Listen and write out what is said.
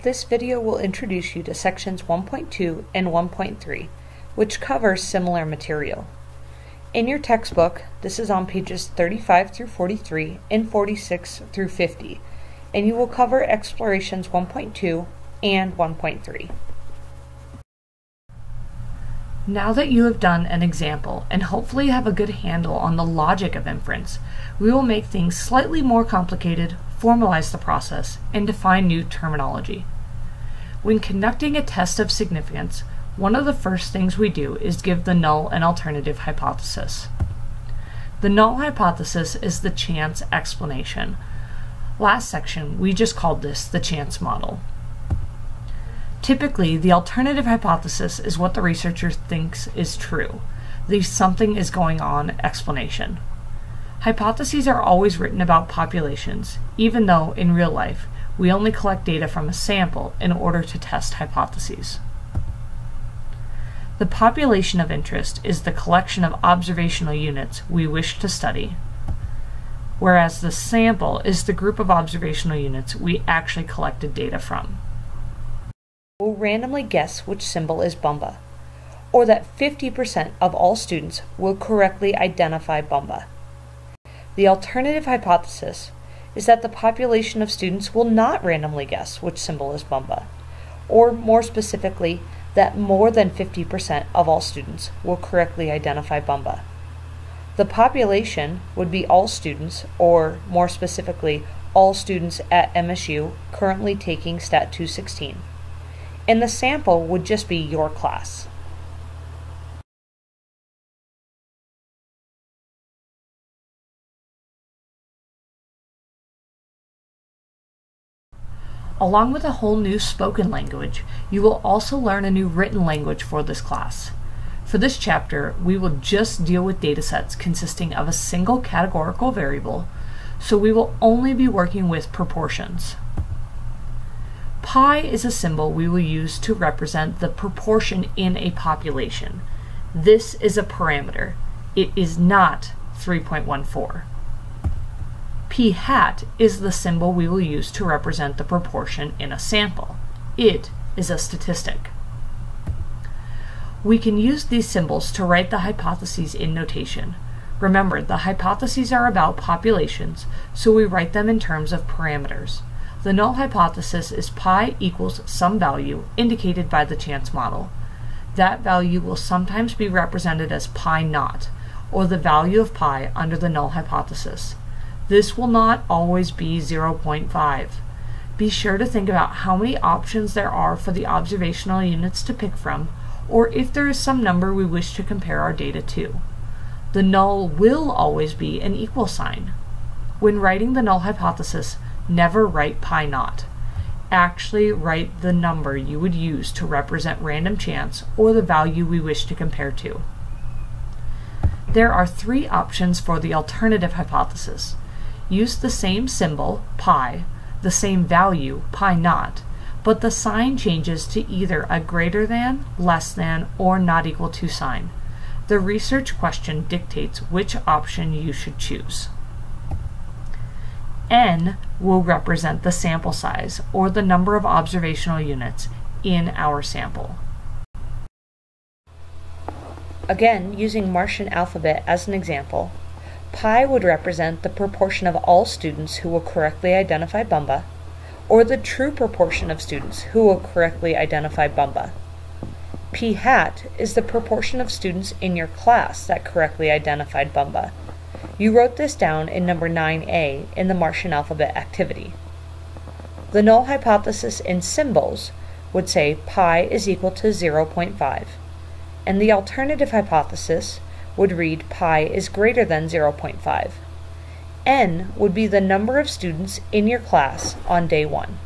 This video will introduce you to sections 1.2 and 1.3, which cover similar material. In your textbook, this is on pages 35 through 43 and 46 through 50, and you will cover explorations 1.2 and 1.3. Now that you have done an example and hopefully have a good handle on the logic of inference, we will make things slightly more complicated, formalize the process, and define new terminology. When conducting a test of significance, one of the first things we do is give the null and alternative hypothesis. The null hypothesis is the chance explanation. Last section, we just called this the chance model. Typically, the alternative hypothesis is what the researcher thinks is true, the something is going on explanation. Hypotheses are always written about populations, even though, in real life, we only collect data from a sample in order to test hypotheses. The population of interest is the collection of observational units we wish to study, whereas the sample is the group of observational units we actually collected data from. We'll randomly guess which symbol is Bumba, or that 50% of all students will correctly identify Bumba. The alternative hypothesis is that the population of students will not randomly guess which symbol is Bumba, or more specifically, that more than 50% of all students will correctly identify Bumba. The population would be all students, or more specifically, all students at MSU currently taking Stat 216. And the sample would just be your class. Along with a whole new spoken language, you will also learn a new written language for this class. For this chapter, we will just deal with datasets consisting of a single categorical variable, so we will only be working with proportions. Pi is a symbol we will use to represent the proportion in a population. This is a parameter. It is not 3.14. P hat is the symbol we will use to represent the proportion in a sample. It is a statistic. We can use these symbols to write the hypotheses in notation. Remember, the hypotheses are about populations, so we write them in terms of parameters. The null hypothesis is pi equals some value indicated by the chance model. That value will sometimes be represented as pi naught, or the value of pi under the null hypothesis. This will not always be 0.5. Be sure to think about how many options there are for the observational units to pick from, or if there is some number we wish to compare our data to. The null will always be an equal sign. When writing the null hypothesis, never write pi naught. Actually write the number you would use to represent random chance or the value we wish to compare to. There are three options for the alternative hypothesis. Use the same symbol, pi, the same value, pi naught, but the sign changes to either a greater than, less than, or not equal to sign. The research question dictates which option you should choose. N will represent the sample size, or the number of observational units in our sample. Again, using Martian alphabet as an example, pi would represent the proportion of all students who will correctly identify Bumba, or the true proportion of students who will correctly identify Bumba. P hat is the proportion of students in your class that correctly identified Bumba. You wrote this down in number 9A in the Martian alphabet activity. The null hypothesis in symbols would say pi is equal to 0.5, and the alternative hypothesis would read pi is greater than 0.5. N would be the number of students in your class on day 1.